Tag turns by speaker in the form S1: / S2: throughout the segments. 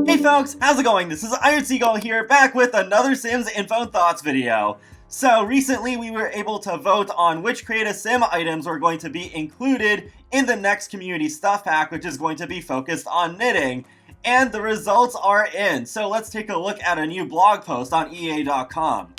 S1: Hey folks, how's it going? This is Seagull here, back with another Sims Info and Thoughts video. So recently we were able to vote on which Create a Sim items were going to be included in the next community stuff pack, which is going to be focused on knitting. And the results are in, so let's take a look at a new blog post on EA.com.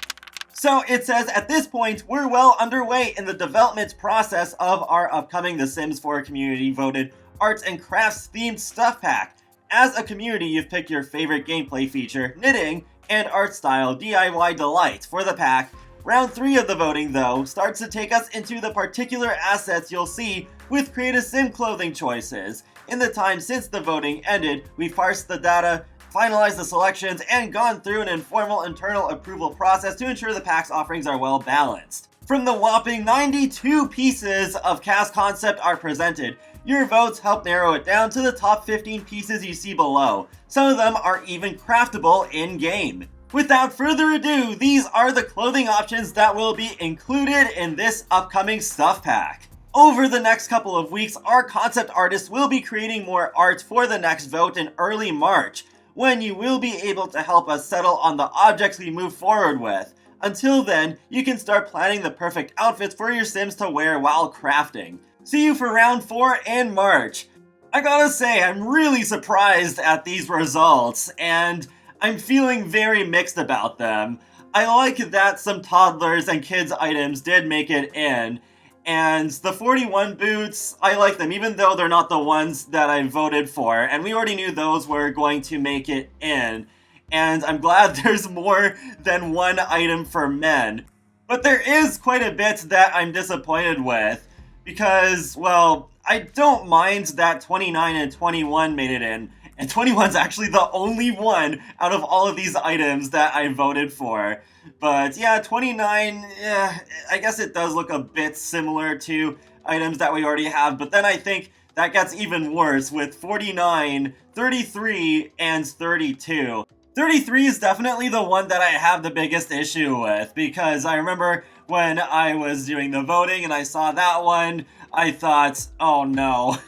S1: So it says, at this point, we're well underway in the development process of our upcoming The Sims 4 community voted arts and crafts themed stuff pack. As a community, you've picked your favorite gameplay feature, knitting, and art style, DIY delight, for the pack. Round 3 of the voting, though, starts to take us into the particular assets you'll see with Create a Sim clothing choices. In the time since the voting ended, we've parsed the data, finalized the selections, and gone through an informal internal approval process to ensure the pack's offerings are well balanced. From the whopping 92 pieces of cast concept art presented, your votes help narrow it down to the top 15 pieces you see below. Some of them are even craftable in-game. Without further ado, these are the clothing options that will be included in this upcoming stuff pack. Over the next couple of weeks, our concept artists will be creating more art for the next vote in early March, when you will be able to help us settle on the objects we move forward with. Until then, you can start planning the perfect outfits for your Sims to wear while crafting. See you for round 4 in March. I gotta say, I'm really surprised at these results, and I'm feeling very mixed about them. I like that some toddlers and kids items did make it in, and the 41 boots, I like them, even though they're not the ones that I voted for, and we already knew those were going to make it in. And I'm glad there's more than one item for men. But there is quite a bit that I'm disappointed with, because, well, I don't mind that 29 and 21 made it in, and 21's actually the only one out of all of these items that I voted for. But yeah, 29, I guess it does look a bit similar to items that we already have, but then I think that gets even worse with 49, 33, and 32. 33 is definitely the one that I have the biggest issue with, because I remember when I was doing the voting and I saw that one, I thought, oh no,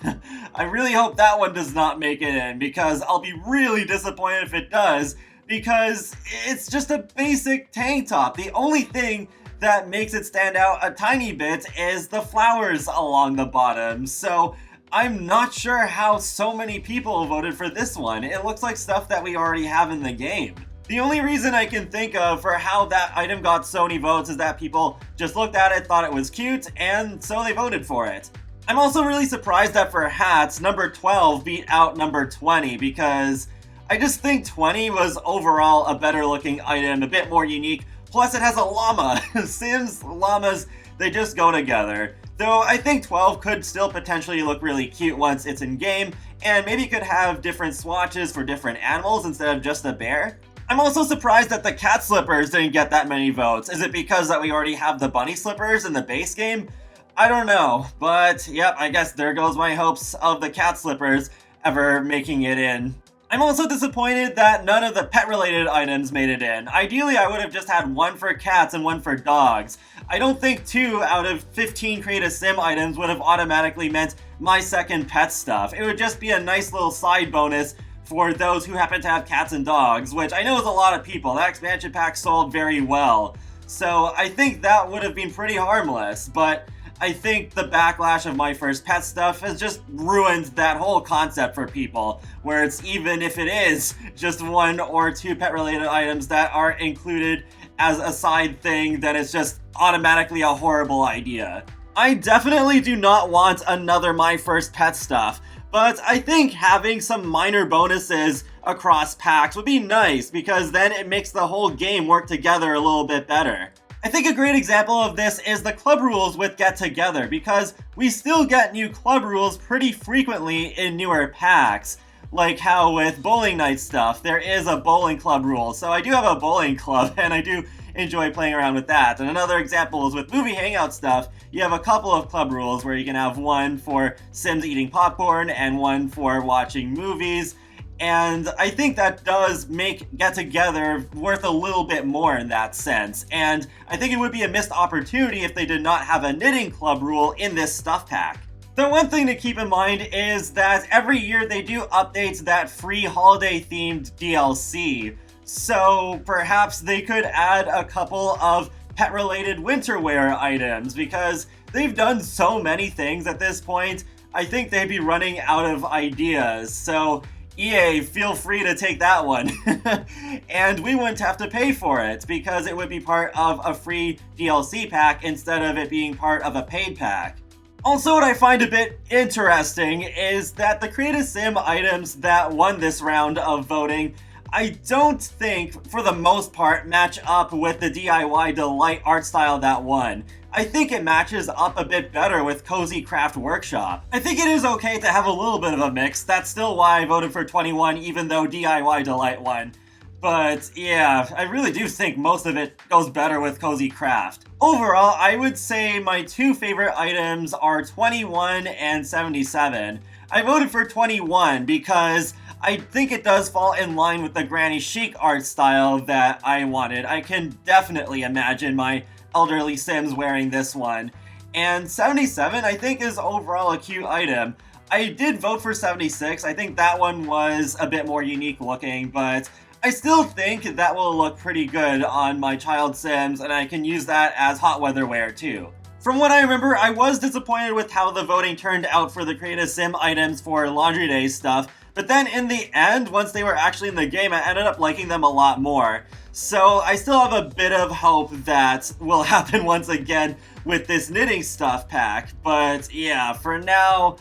S1: I really hope that one does not make it in, because I'll be really disappointed if it does, because it's just a basic tank top. The only thing that makes it stand out a tiny bit is the flowers along the bottom, so I'm not sure how so many people voted for this one. It looks like stuff that we already have in the game. The only reason I can think of for how that item got so many votes is that people just looked at it, thought it was cute, and so they voted for it. I'm also really surprised that for hats, number 12 beat out number 20, because I just think 20 was overall a better looking item, a bit more unique, plus it has a llama. Sims, llamas, they just go together. Though I think 12 could still potentially look really cute once it's in game, and maybe could have different swatches for different animals instead of just a bear. I'm also surprised that the cat slippers didn't get that many votes. Is it because that we already have the bunny slippers in the base game? I don't know, but yep, I guess there goes my hopes of the cat slippers ever making it in. I'm also disappointed that none of the pet-related items made it in. Ideally, I would have just had one for cats and one for dogs. I don't think 2 out of 15 Create a Sim items would have automatically meant my second pet stuff. It would just be a nice little side bonus for those who happen to have cats and dogs, which I know is a lot of people. That expansion pack sold very well. So I think that would have been pretty harmless, but I think the backlash of my first pet stuff has just ruined that whole concept for people, where it's even if it is just 1 or 2 pet-related items that are included as a side thing, then it's just automatically a horrible idea. I definitely do not want another My First Pet stuff, but I think having some minor bonuses across packs would be nice, because then it makes the whole game work together a little bit better. I think a great example of this is the club rules with Get Together, because we still get new club rules pretty frequently in newer packs. Like how with bowling night stuff, there is a bowling club rule, so I do have a bowling club and I do enjoy playing around with that. And another example is with movie hangout stuff, you have a couple of club rules where you can have one for Sims eating popcorn and one for watching movies. And I think that does make Get Together worth a little bit more in that sense. And I think it would be a missed opportunity if they did not have a knitting club rule in this stuff pack. The one thing to keep in mind is that every year they do update that free holiday-themed DLC, so perhaps they could add a couple of pet-related winter wear items, because they've done so many things at this point, I think they'd be running out of ideas. So EA, feel free to take that one. And we wouldn't have to pay for it, because it would be part of a free DLC pack instead of it being part of a paid pack. Also, what I find a bit interesting is that the Create a Sim items that won this round of voting, I don't think, for the most part, match up with the DIY Delight art style that won. I think it matches up a bit better with Cozy Craft Workshop. I think it is okay to have a little bit of a mix. That's still why I voted for 21, even though DIY Delight won. But yeah, I really do think most of it goes better with Cozy Craft. Overall, I would say my two favorite items are 21 and 77. I voted for 21 because I think it does fall in line with the Granny Chic art style that I wanted. I can definitely imagine my elderly Sims wearing this one. And 77 I think is overall a cute item. I did vote for 76. I think that one was a bit more unique looking, but I still think that will look pretty good on my child Sims, and I can use that as hot weather wear too. From what I remember, I was disappointed with how the voting turned out for the Create a Sim items for Laundry Day stuff, but then in the end, once they were actually in the game, I ended up liking them a lot more. So I still have a bit of hope that will happen once again with this knitting stuff pack, but yeah, for now,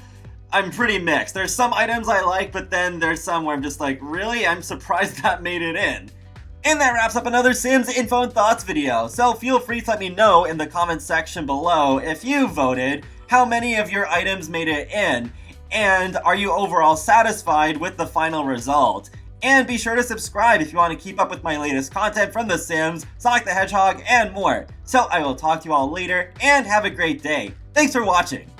S1: I'm pretty mixed. There's some items I like, but then there's some where I'm just like, really? I'm surprised that made it in. And that wraps up another Sims Info and Thoughts video, so feel free to let me know in the comments section below if you voted, how many of your items made it in, and are you overall satisfied with the final result? And be sure to subscribe if you want to keep up with my latest content from The Sims, Sonic the Hedgehog, and more. So I will talk to you all later, and have a great day. Thanks for watching!